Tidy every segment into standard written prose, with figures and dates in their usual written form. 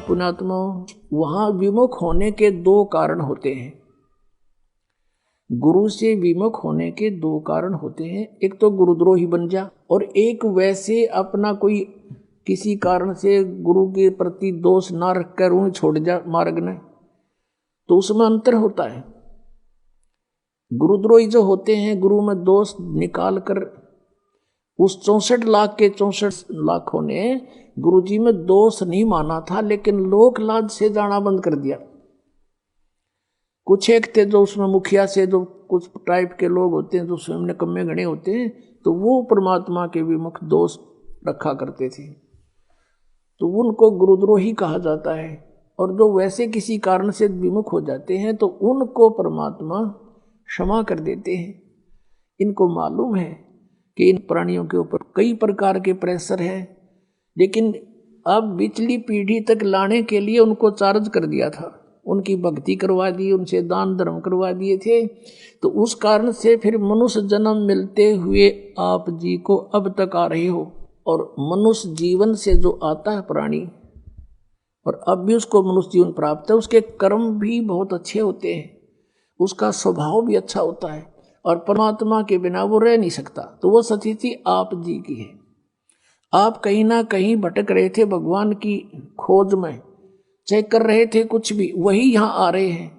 पुण्यात्मा, वहां विमुख होने के दो कारण होते हैं। गुरु से विमुख होने के दो कारण होते हैं। एक तो गुरुद्रोही बन जा, और एक वैसे अपना कोई किसी कारण से गुरु के प्रति दोष ना रखकर उन्हें छोड़ जा मार्ग ने, तो उसमें अंतर होता है। गुरुद्रोही जो होते हैं, गुरु में दोष निकाल कर, उस 64 लाख के 64 लाखों ने गुरुजी में दोष नहीं माना था, लेकिन लोक लाज से जाना बंद कर दिया। कुछ एक थे जो उसमें मुखिया से, जो कुछ टाइप के लोग होते हैं जो स्वयं निकम्मे गणे होते हैं, तो वो परमात्मा के विमुख दोष रखा करते थे, तो उनको गुरुद्रोही कहा जाता है। और जो वैसे किसी कारण से विमुख हो जाते हैं तो उनको परमात्मा क्षमा कर देते हैं। इनको मालूम है कि इन प्राणियों के ऊपर कई प्रकार के प्रेशर है, लेकिन अब पिछली पीढ़ी तक लाने के लिए उनको चार्ज कर दिया था, उनकी भक्ति करवा दी, उनसे दान धर्म करवा दिए थे, तो उस कारण से फिर मनुष्य जन्म मिलते हुए आप जी को अब तक आ रहे हो। और मनुष्य जीवन से जो आता है प्राणी, और अब भी उसको मनुष्य जीवन प्राप्त है, उसके कर्म भी बहुत अच्छे होते हैं, उसका स्वभाव भी अच्छा होता है, और परमात्मा के बिना वो रह नहीं सकता। तो वो स्थिति आप जी की है। आप कहीं ना कहीं भटक रहे थे भगवान की खोज में, चाहे कर रहे थे कुछ भी, वही यहाँ आ रहे हैं।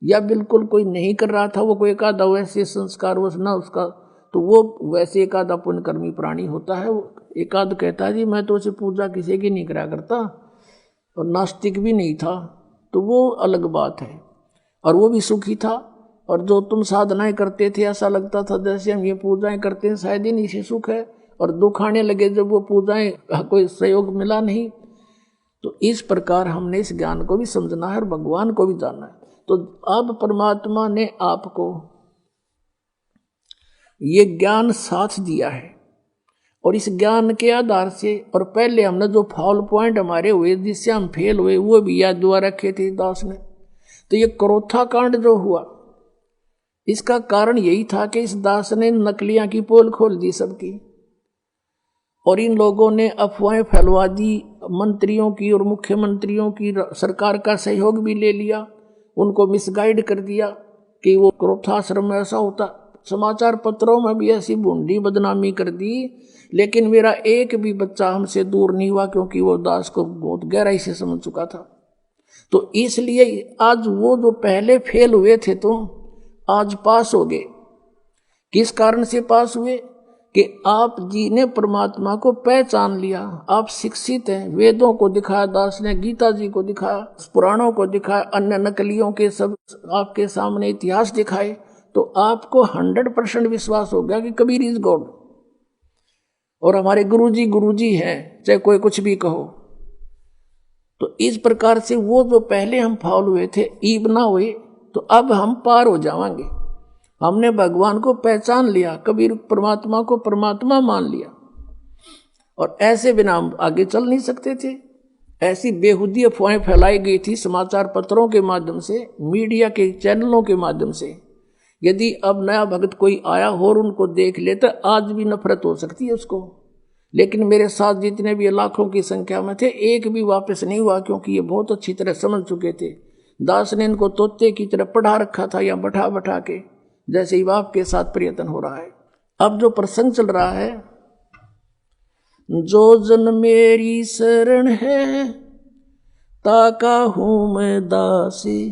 या बिल्कुल कोई नहीं कर रहा था, वो कोई एक आधा वैसे संस्कार वश ना उसका, तो वो वैसे एक आधा पुण्यकर्मी प्राणी होता है। वो एक आध कहता है जी मैं तो उसे पूजा किसी की नहीं करा करता, और नास्तिक भी नहीं था, तो वो अलग बात है, और वो भी सुखी था। और जो तुम साधनाएं करते थे, ऐसा लगता था जैसे हम ये पूजाएं करते हैं शायद ही नहीं से सुख है, और दुख आने लगे जब वो पूजाएं कोई सहयोग मिला नहीं। तो इस प्रकार हमने इस ज्ञान को भी समझना है और भगवान को भी जानना है। तो अब परमात्मा ने आपको ये ज्ञान साथ दिया है, और इस ज्ञान के आधार से, और पहले हमने जो फॉल पॉइंट हमारे हुए जिससे हम फेल हुए वो भी याद दुआ रखे थे दास ने। तो ये क्रोथा कांड जो हुआ, इसका कारण यही था कि इस दास ने नकलियां की पोल खोल दी सबकी, और इन लोगों ने अफवाहें फैलवा दी, मंत्रियों की और मुख्यमंत्रियों की, सरकार का सहयोग भी ले लिया, उनको मिसगाइड कर दिया कि वो क्रोधाश्रम में ऐसा होता। समाचार पत्रों में भी ऐसी भूंडी बदनामी कर दी, लेकिन मेरा एक भी बच्चा हमसे दूर नहीं हुआ, क्योंकि वो दास को बहुत गहराई से समझ चुका था। तो इसलिए आज वो जो पहले फेल हुए थे तुम आज पास हो गए। किस कारण से पास हुए? कि आप जी ने परमात्मा को पहचान लिया, आप शिक्षित हैं। वेदों को दिखाया दास ने, गीता जी को दिखाया, पुराणों को दिखाया, अन्य नकलियों के सब आपके सामने इतिहास दिखाए, तो आपको 100% विश्वास हो गया कि कबीर इज गॉड, और हमारे गुरुजी हैं, चाहे कोई कुछ भी कहो। तो इस प्रकार से वो जो पहले हम फाउल हुए थे, ईब ना हुए, तो अब हम पार हो जाएंगे। हमने भगवान को पहचान लिया, कबीर परमात्मा को परमात्मा मान लिया, और ऐसे बिना हम आगे चल नहीं सकते थे। ऐसी बेहुदी अफवाहें फैलाई गई थी समाचार पत्रों के माध्यम से, मीडिया के चैनलों के माध्यम से। यदि अब नया भक्त कोई आया हो और उनको देख ले तो आज भी नफरत हो सकती है उसको, लेकिन मेरे साथ जितने भी लाखों की संख्या में थे, एक भी वापस नहीं हुआ, क्योंकि ये बहुत अच्छी तरह समझ चुके थे। दास ने इनको तोते की तरह पढ़ा रखा था, या बैठा बैठा के, जैसे ही बाप के साथ प्रयत्न हो रहा है। अब जो प्रसंग चल रहा है, जो जन मेरी शरण है ताका हूं मैं दासी,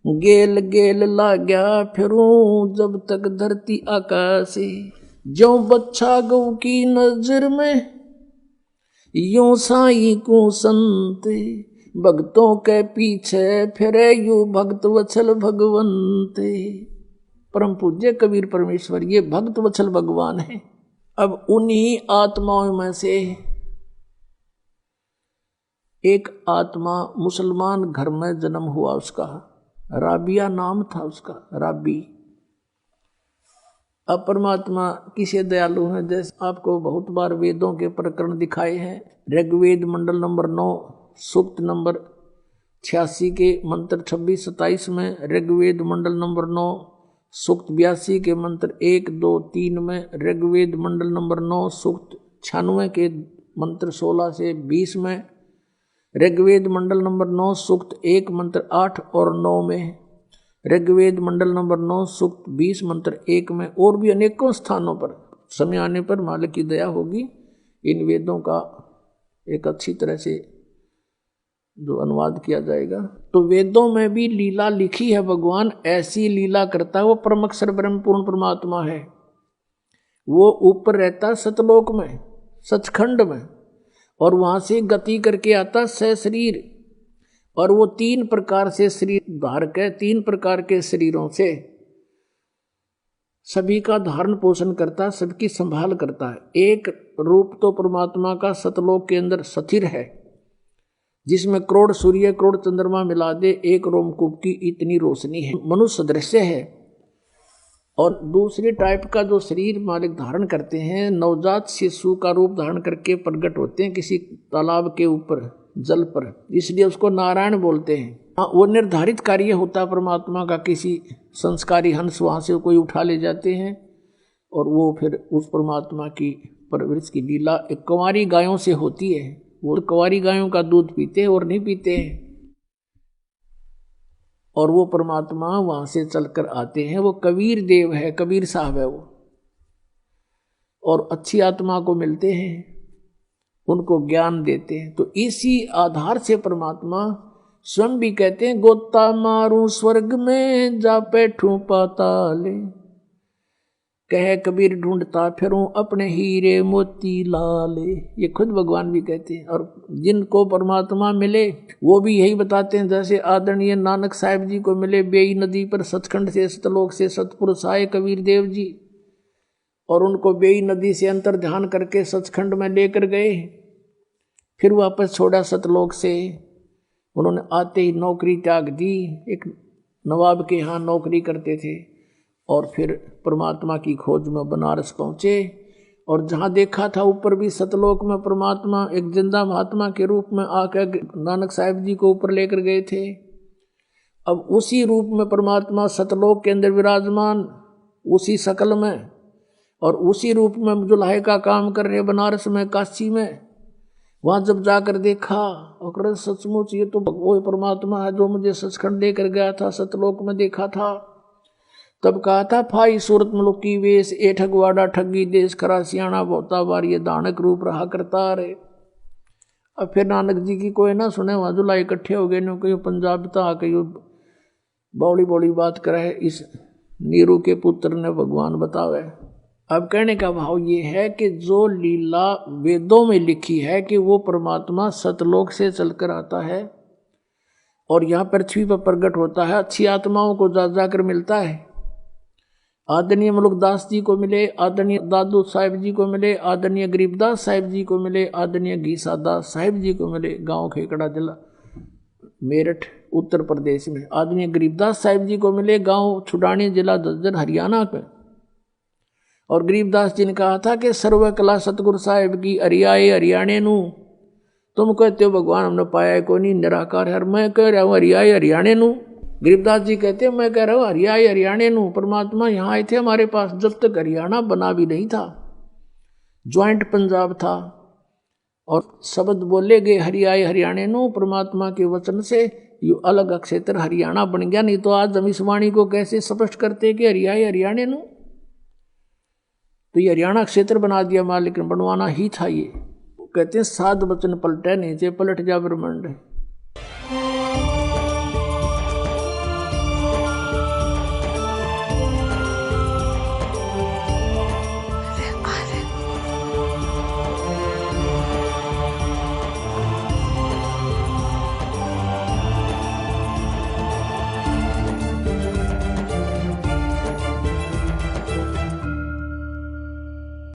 गेल गेल लाग्या फिरूं जब तक धरती आकाशी, जो बच्चा गौ की नजर में यूं साई को संत, भक्तों के पीछे फिरे यू भक्त वत्सल भगवंत। परम पूज्य कबीर परमेश्वर ये भक्त वत्सल भगवान है। अब उन्हीं आत्माओं में से एक आत्मा मुसलमान घर में जन्म हुआ, उसका राबिया नाम था उसका, राबी। अब परमात्मा किसे दयालु है, जैसे आपको बहुत बार वेदों के प्रकरण दिखाए हैं। ऋग्वेद मंडल नंबर 9 सूक्त नंबर 86 के मंत्र 26-27 में, ऋग्वेद मंडल नंबर 9 सूक्त 82 के मंत्र 1, 2, 3 में, ऋग्वेद मंडल नंबर 9 सूक्त 96 के मंत्र 16 से 20 में, ऋग्वेद मंडल नंबर 9 सूक्त 1 मंत्र 8 और 9 में, ऋग्वेद मंडल नंबर 9 सूक्त 20 मंत्र 1 में, और भी अनेकों स्थानों पर समय आने पर मालिक की दया होगी इन वेदों का एक अच्छी तरह से जो अनुवाद किया जाएगा। तो वेदों में भी लीला लिखी है, भगवान ऐसी लीला करता है। वो परम अक्षर ब्रह्म पूर्ण परमात्मा है, वो ऊपर रहता सतलोक में, सचखंड में, और वहां से गति करके आता सशरीर, और वो 3 प्रकार से शरीर धारक है, 3 प्रकार के शरीरों से सभी का धारण पोषण करता है, सबकी संभाल करता है। एक रूप तो परमात्मा का सतलोक के अंदर स्थिर है, जिसमें करोड़ सूर्य करोड़ चंद्रमा मिला दे एक रोमकूप की इतनी रोशनी है, मनुष्य दृश्य है। और दूसरी टाइप का जो शरीर मालिक धारण करते हैं, नवजात शिशु का रूप धारण करके प्रकट होते हैं किसी तालाब के ऊपर जल पर, इसलिए उसको नारायण बोलते हैं। हाँ, वो निर्धारित कार्य होता परमात्मा का, किसी संस्कारी हंस वहाँ से कोई उठा ले जाते हैं और वो फिर उस परमात्मा की परवरिश की लीला एक कुंवारी गायों से होती है। वो कुंवारी गायों का दूध पीते हैं और नहीं पीते हैं, और वो परमात्मा वहाँ से चलकर आते हैं। वो कबीर देव है, कबीर साहब है वो, और अच्छी आत्मा को मिलते हैं, उनको ज्ञान देते हैं। तो इसी आधार से परमात्मा स्वयं भी कहते हैं, गोता मारूं स्वर्ग में जा बैठूं पाताले, कह कबीर ढूंढता फिरूं अपने हीरे मोती लाले। ये खुद भगवान भी कहते हैं। और जिनको परमात्मा मिले वो भी यही बताते हैं, जैसे आदरणीय नानक साहिब जी को मिले बेई नदी पर सचखंड से सतलोक से सतपुरुष आए कबीर देव जी, और उनको बेई नदी से अंतर ध्यान करके सचखंड में लेकर गए, फिर वापस छोड़ा सतलोक से। उन्होंने आते ही नौकरी त्याग दी, एक नवाब के यहाँ नौकरी करते थे, और फिर परमात्मा की खोज में बनारस पहुँचे। और जहाँ देखा था ऊपर भी सतलोक में परमात्मा एक जिंदा महात्मा के रूप में आकर नानक साहिब जी को ऊपर लेकर गए थे। अब उसी रूप में परमात्मा सतलोक के अंदर विराजमान, उसी शकल में और उसी रूप में जुल्हे का काम कर रहे बनारस में, काशी में। वहाँ जब जाकर देखा और सचमुच ये तो वो परमात्मा है जो मुझे सचखंड लेकर गया था, सतलोक में देखा था। तब कहा था, फाई सूरत मलुकी वेश ए ठगवाड़ा ठगी देश खरा सियाणा बोता बार, ये दानक रूप रहा करता रे। अब फिर नानक जी की कोई ना सुने, वहाँ जुला इकट्ठे हो गए न, कोई पंजाब था आके बौड़ी बौड़ी बात करे, इस नीरू के पुत्र ने भगवान बतावे। अब कहने का भाव ये है कि जो लीला वेदों में लिखी है कि वो परमात्मा सतलोक से चलकर आता है और यहाँ पृथ्वी पर प्रकट होता है, अच्छी आत्माओं को जा जाकर मिलता है। आदरणीय मलुकदास जी को मिले, आदरणीय दादू साहिब जी को मिले, आदरणीय गरीबदास साहिब जी को मिले, आदरणीय घीसादास साहिब जी को मिले, गांव खेकड़ा जिला मेरठ उत्तर प्रदेश में। आदरणीय गरीबदास साहिब जी को मिले, गांव छुडानी जिला दज्जन हरियाणा में। और गरीबदास जी ने कहा था कि सर्व कला सतगुरु साहिब की हरियाए हरियाणे नू, तुम कहते हो भगवान हमने पाया है कोई नहीं, निराकार है, मैं कह रहा हूँ हरियाए हरियाणे नू। गरीबदास जी कहते हैं मैं कह रहा हूँ हरियाए हरियाणे नू। परमात्मा यहाँ आए थे हमारे पास जब तक हरियाणा बना भी नहीं था, ज्वाइंट पंजाब था, और शब्द बोले गए हरियाए हरियाणे नू। परमात्मा के वचन से ये अलग क्षेत्र हरियाणा बन गया, नहीं तो आज हम इस वाणी को कैसे स्पष्ट करते कि हरियाए हरियाणे नू। तो ये हरियाणा क्षेत्र बना दिया मालिक ने, बनवाना ही था ये। कहते हैं साध वचन पलटे नीचे पलट जा ब्रह्मांड।